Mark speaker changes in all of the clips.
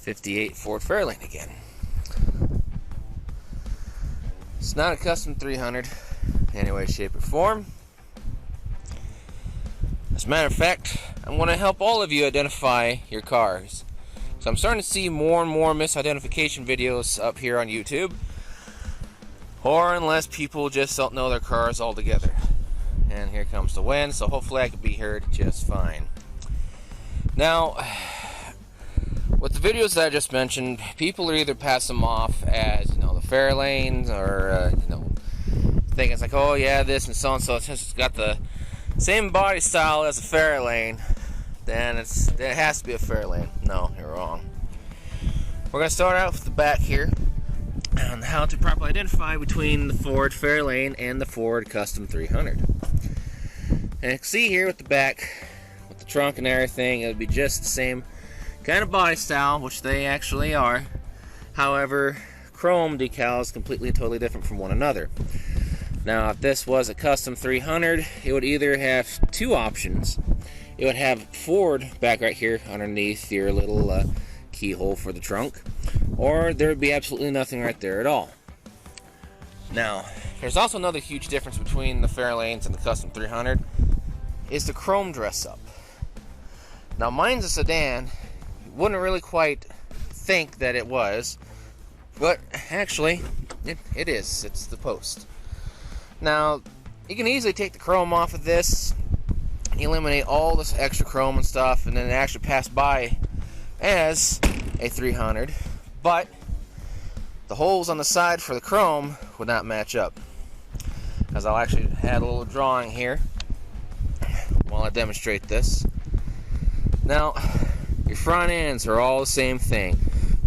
Speaker 1: 58 Ford Fairlane again. It's not a custom 300 in any way, shape, or form. As a matter of fact, I'm going to help all of you identify your cars. So I'm starting to see more and more misidentification videos up here on YouTube, or unless people just don't know their cars altogether. And here comes the wind, so hopefully I can be heard just fine. Now, with the videos that I just mentioned, people are either pass them off as, the Fairlane, or thinking it's like, oh yeah, this and so and so, since it's got the same body style as a Fairlane, then it has to be a Fairlane. No, you're wrong. We're going to start out with the back here on how to properly identify between the Ford Fairlane and the Ford Custom 300. And you can see here with the back, with the trunk and everything, it would be just the same kind of body style, which they actually are. However, chrome decals completely and totally different from one another. Now, if this was a custom 300, it would either have two options. It would have Ford back right here underneath your little keyhole for the trunk, or there would be absolutely nothing right there at all. Now, there's also another huge difference between the Fairlanes and the custom 300 is the chrome dress up. Now, mine's a sedan. You wouldn't really quite think that it was, but actually it is. It's the post. Now, you can easily take the chrome off of this, eliminate all this extra chrome and stuff, and then actually pass by as a 300, but the holes on the side for the chrome would not match up. As I'll actually add a little drawing here while I demonstrate this. Now, your front ends are all the same thing.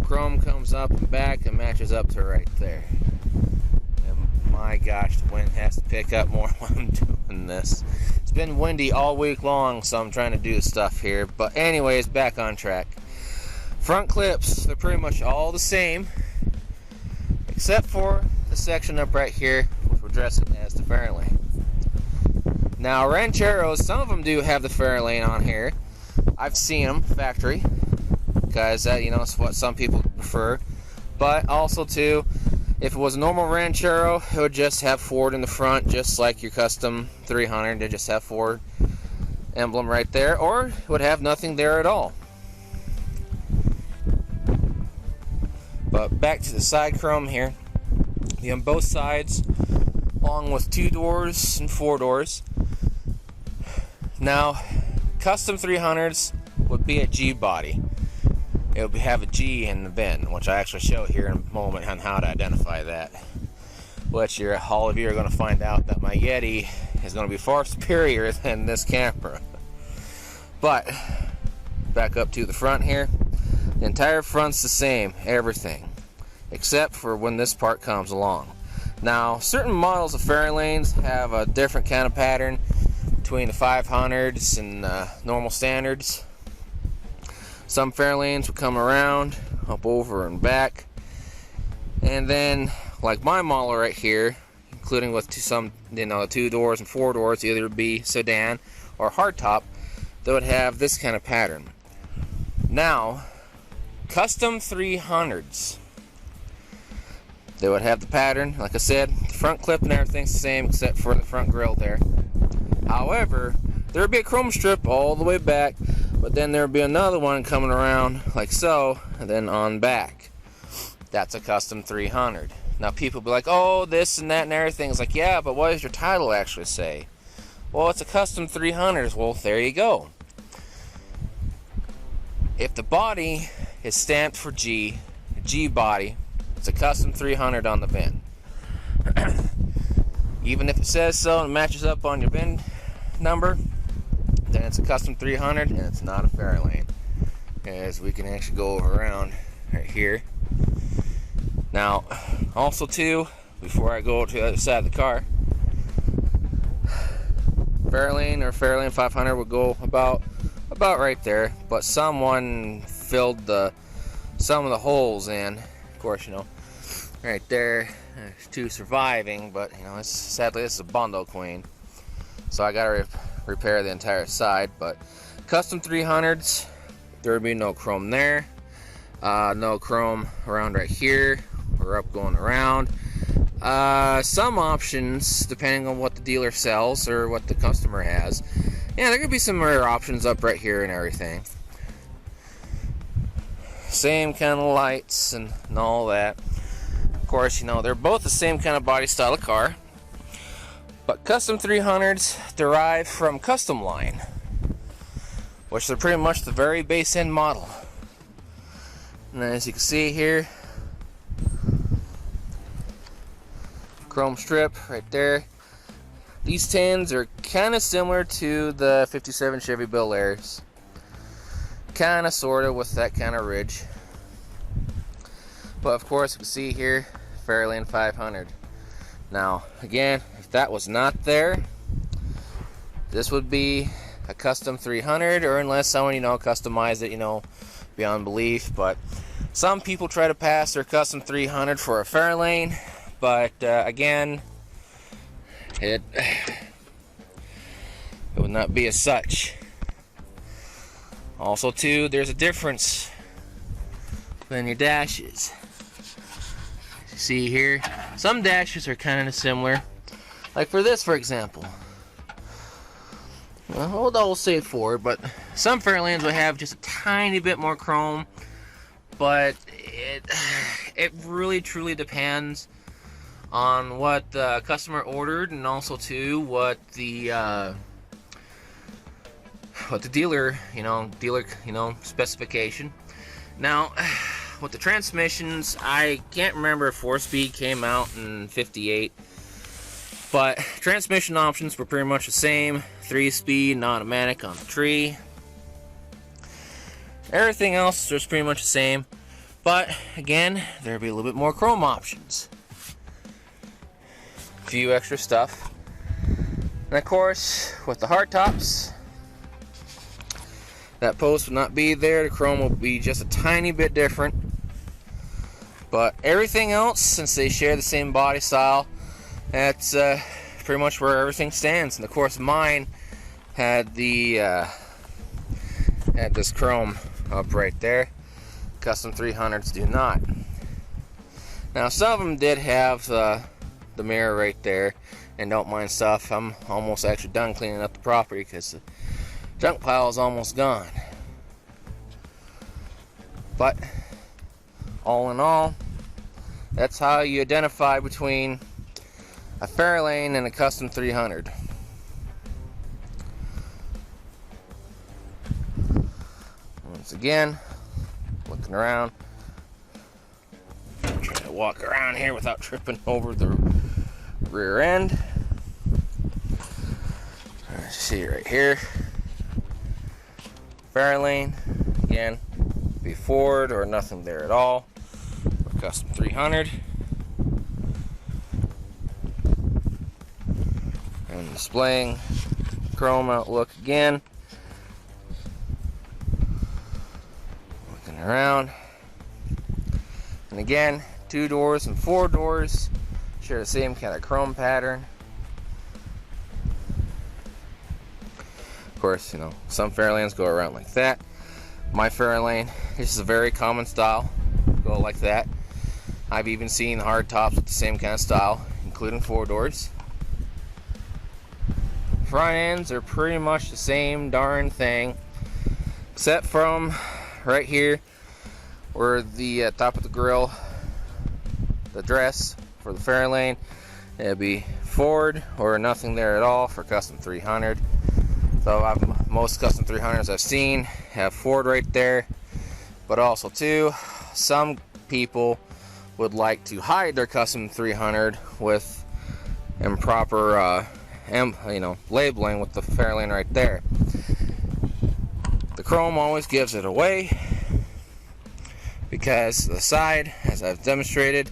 Speaker 1: Chrome comes up and back and matches up to right there. My gosh, the wind has to pick up more while I'm doing this. It's been windy all week long, so I'm trying to do stuff here. But anyways, back on track. Front clips, they're pretty much all the same, except for the section up right here, which we're dressing as the Fairlane. Now, Rancheros, some of them do have the Fairlane on here. I've seen them factory, because that, it's what some people prefer. But also, too, if it was a normal Ranchero, it would just have Ford in the front, just like your custom 300. They just have Ford emblem right there, or it would have nothing there at all. But back to the side chrome here. On both sides, along with 2 doors and 4 doors. Now, custom 300s would be a G body. It would have a G in the VIN, which I actually show here in a moment on how to identify that. Which all of you are going to find out that my Yeti is going to be far superior than this camera. But, back up to the front here. The entire front's the same, everything. Except for when this part comes along. Now, certain models of Fairlanes have a different kind of pattern between the 500s and normal standards. Some Fairlanes will come around, up over and back, and then, like my model right here, including with some, 2 doors and 4 doors, either be sedan or hardtop, they would have this kind of pattern. Now, custom 300s, they would have the pattern, like I said, the front clip and everything's the same except for the front grille there. However, there would be a chrome strip all the way back, but then there would be another one coming around like so, and then on back. That's a custom 300. Now people will be like, oh, this and that and everything. It's like, yeah, but what does your title actually say? Well, it's a custom 300. Well, there you go. If the body is stamped for G, G body, it's a custom 300 on the VIN. Even if it says so and matches up on your VIN number, then it's a custom 300 and it's not a Fairlane. As we can actually go around right here. Now, also too, before I go to the other side of the car, Fairlane or Fairlane 500 would go about right there, but someone filled some of the holes in. Of course, right there, there's 2 surviving, but sadly this is a bundle queen, so I gotta repair the entire side. But custom 300s, there would be no chrome there. No chrome around right here or up going around. Some options, depending on what the dealer sells or what the customer has. Yeah, there could be some rare options up right here and everything. Same kind of lights and all that. Of course, you know, they're both the same kind of body style of car. But Custom 300s derive from Custom line, which are pretty much the very base end model. And as you can see here, chrome strip right there. These tins are kind of similar to the 57 Chevy Bel Airs. Kind of, sort of, with that kind of ridge. But of course, you can see here, Fairlane 500. Now, again, if that was not there, this would be a Custom 300, or unless someone, you know, customized it, you know, beyond belief. But some people try to pass their Custom 300 for a Fairlane, but again, it would not be as such. Also, too, there's a difference between your dashes. As you see here, some dashes are kind of similar. Like for this, for example. Well, I'll say Ford, but some Fairlanes will have just a tiny bit more chrome. But it really truly depends on what the customer ordered, and also too what the dealer, specification. Now, with the transmissions, I can't remember if 4-speed came out in '58, but transmission options were pretty much the same. 3-speed and automatic on the tree. Everything else was pretty much the same, but again, there'll be a little bit more chrome options. A few extra stuff. And of course, with the hard tops, that post will not be there. The chrome will be just a tiny bit different. But everything else, since they share the same body style, that's pretty much where everything stands. And of course, mine had the had this chrome up right there. Custom 300s do not. Now, some of them did have the mirror right there, and don't mind stuff. I'm almost actually done cleaning up the property because the junk pile is almost gone. But all in all, that's how you identify between a Fairlane and a Custom 300. Once again, looking around, trying to walk around here without tripping over the rear end. See right here, Fairlane, again, be Ford or nothing there at all, or Custom 300. And displaying chrome outlook again. Looking around. And again, 2 doors and 4 doors share the same kind of chrome pattern. Of course, some Fairlanes go around like that. My Fairlane, this is a very common style, go like that. I've even seen hard tops with the same kind of style, including 4 doors. Front ends are pretty much the same darn thing, except from right here where the top of the grill, the dress for the Fairlane, it'll be Ford or nothing there at all for Custom 300. So most Custom 300s I've seen have Ford right there, but also too, some people would like to hide their Custom 300 with improper labeling with the Fairlane right there. The chrome always gives it away because the side, as I've demonstrated,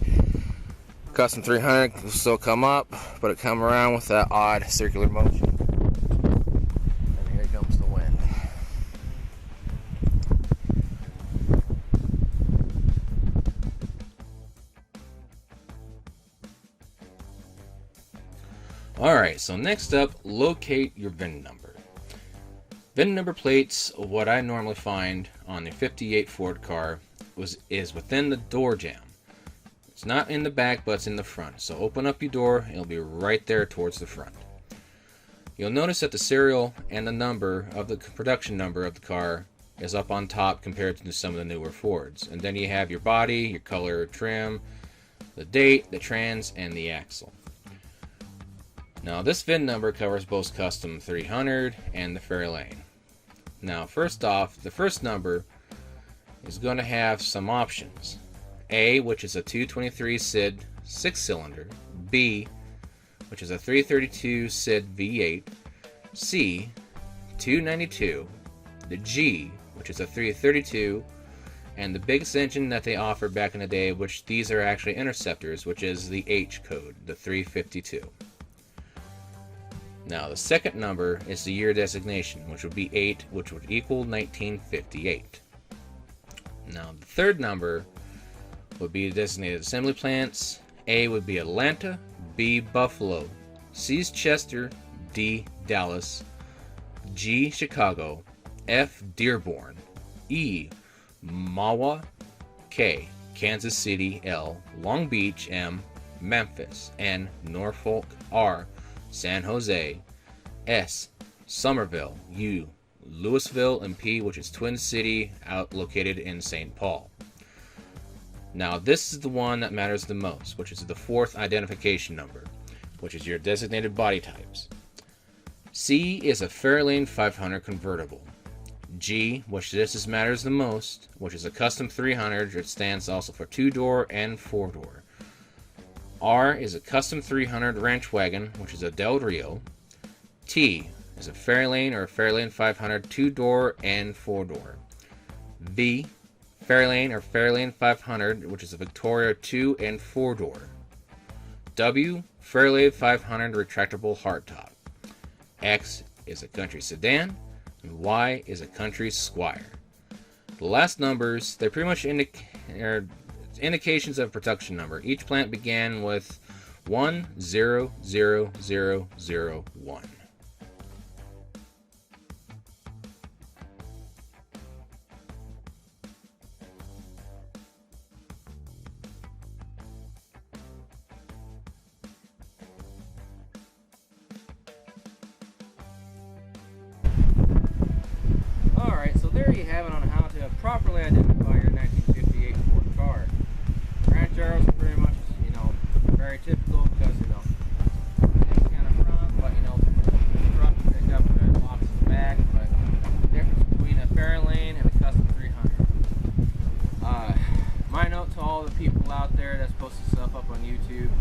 Speaker 1: Custom 300 will still come up, but it come around with that odd circular motion. And here comes the wind.
Speaker 2: Alright, so next up, locate your VIN number. VIN number plates, what I normally find on the 58 Ford car, is within the door jamb. It's not in the back, but it's in the front. So open up your door, it'll be right there towards the front. You'll notice that the serial and the number of the production number of the car is up on top compared to some of the newer Fords. And then you have your body, your color, trim, the date, the trans, and the axle. Now this VIN number covers both Custom 300 and the Fairlane. Now first off, the first number is going to have some options. A, which is a 223 SID 6-cylinder. B, which is a 332 SID V8. C, 292. The G, which is a 332. And the biggest engine that they offered back in the day, which these are actually interceptors, which is the H code, the 352. Now the second number is the year designation, which would be 8, which would equal 1958. Now the third number would be designated assembly plants. A would be Atlanta, B Buffalo, C Chester, D Dallas, G Chicago, F Dearborn, E Mahwah, K Kansas City, L Long Beach, M Memphis, N Norfolk, R San Jose, S Somerville, U Louisville, and P, which is Twin City, located in St. Paul. Now this is the one that matters the most, which is the fourth identification number, which is your designated body types. C is a Fairlane 500 convertible. G, which this matters the most, which is a Custom 300, which stands also for 2-door and 4-door. R is a Custom 300 ranch wagon, which is a Del Rio. T is a Fairlane or a Fairlane 500 2-door and 4-door. V, Fairlane or Fairlane 500, which is a Victoria 2 and 4-door. W, Fairlane 500 retractable hardtop. X is a country sedan, and Y is a country Squire. The last numbers, they're pretty much indications of production number. Each plant began with 100001.
Speaker 1: Alright, so there you have it on how to properly identify your 1958 Ford car. Ranch arrows are pretty much, very typical because, it's kind of front, but, the truck picked up the box in the back, but the difference between a Fairlane and a Custom 300. My note to all the people out there that's posting stuff up on YouTube,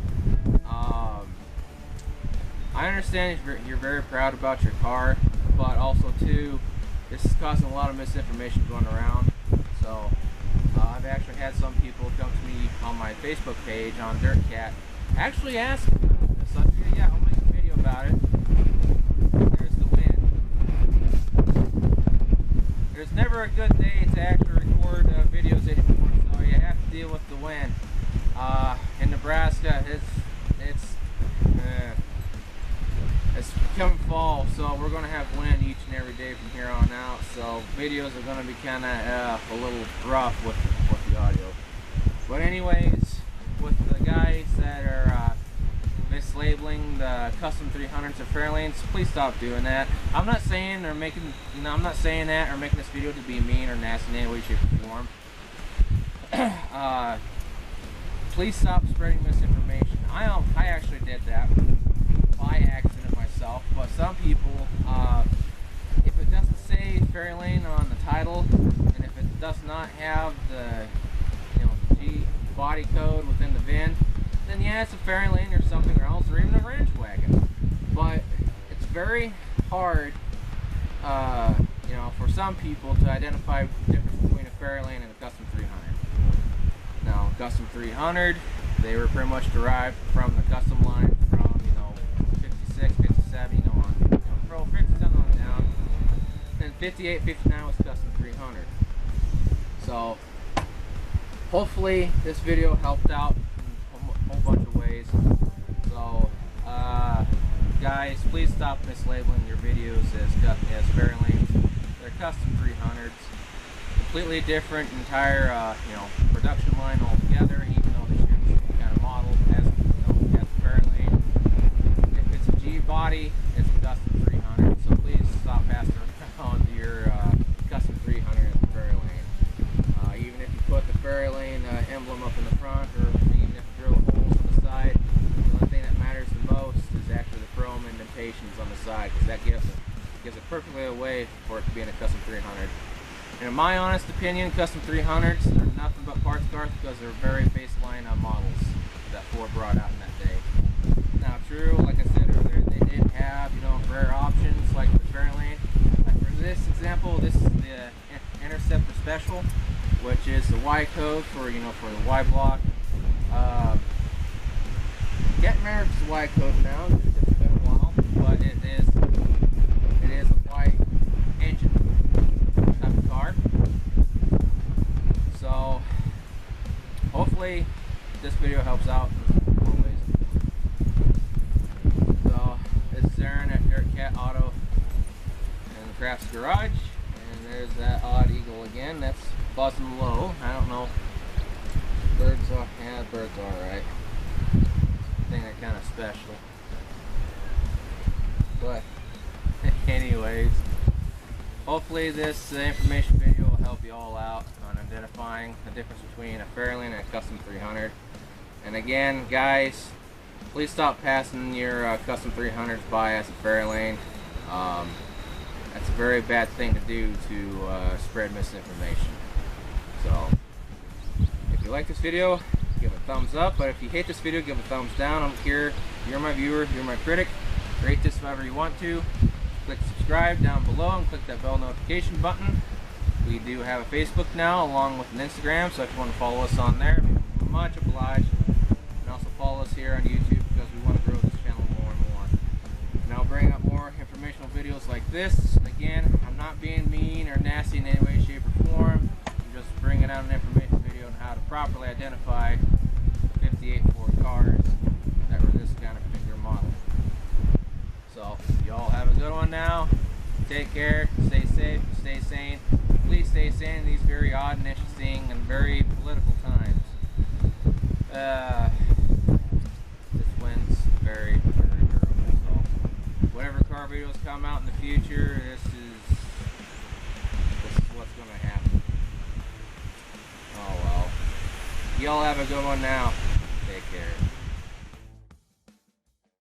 Speaker 1: I understand you're very proud about your car, but also, too, this is causing a lot of misinformation going around. So I've actually had some people come to me on my Facebook page on DirtCat actually asking, yeah, I'll make a video about it. There's the wind. There's never a good day to actually record videos anymore, so you have to deal with the wind. In Nebraska, it's becoming fall, so we're going to have wind each and every day from here on out, so videos are going to be kind of a little rough with the audio. But anyways, with the guys that are mislabeling the Custom 300s or Fairlanes, please stop doing that. I'm not saying that or making this video to be mean or nasty in any way, shape, or form. Please stop spreading misinformation. I actually did that by accident myself, but some people, if it doesn't say Fairlane on the title, and if it does not have the G body code within the VIN, then yeah, it's a Fairlane or something else, or even a ranch wagon. But it's very hard, for some people to identify the difference between a Fairlane and a Custom 300. Now, Custom 300, they were pretty much derived from the Custom line from 56, 57, Pro 57 on down. Then 58, 59 was Custom 300. So hopefully this video helped out in a whole bunch of ways. So guys, please stop mislabeling your videos as Fairlanes. They're Custom 300s. The completely different entire production line altogether. Even though they share the same kind of model as as the Fairlane, if it's a G body, it's a Custom 300. So please stop passing around your Custom 300 as the Fairlane. Even if you put the Fairlane emblem up in the front, or even if you drill holes on the side, the only thing that matters the most is actually the chrome indentations on the side, because that gives it perfectly away for it to be in a Custom 300. And in my honest opinion, Custom 300s are nothing but parts cars because they're very baseline models that Ford brought out in that day. Now, true, like I said earlier, they did have rare options like the Fairlane. Like for this example, this is the Interceptor Special, which is the Y code for for the Y block. Can't remember if it's the Y code now. It's been a while, but it is a Y engine type of car. So hopefully this video helps out in more ways. So it's Darren at Dirt Cat Auto in the Crafts Garage, and there's that odd eagle again. That's buzzing low. I don't know. Birds are, yeah, birds are alright. I think they're kind of special. But anyways, hopefully this information video will help you all out on identifying the difference between a Fairlane and a Custom 300. And again, guys, please stop passing your Custom 300s by as a Fairlane. That's a very bad thing to do to spread misinformation. So if you like this video, give it a thumbs up. But if you hate this video, give it a thumbs down. I don't care. You're my viewer, you're my critic. Rate this however you want to. Click subscribe down below and click that bell notification button. We do have a Facebook now along with an Instagram, so if you want to follow us on there, we'd be much obliged. And also follow us here on YouTube because we want to grow this channel more and more. And I'll bring up more informational videos like this. And again, I'm not being mean or nasty in any way, shape, or form. I'm just bringing out an information video on how to properly identify 58 Ford cars that were this kind of particular model. So, y'all have a good one now. Take care, stay safe, stay sane. Please stay sane in these very odd and interesting and very political times. This wind's very, very durable. So, whatever car videos come out in the future, this is what's going to happen. Oh well. Y'all have a good one now. Take care.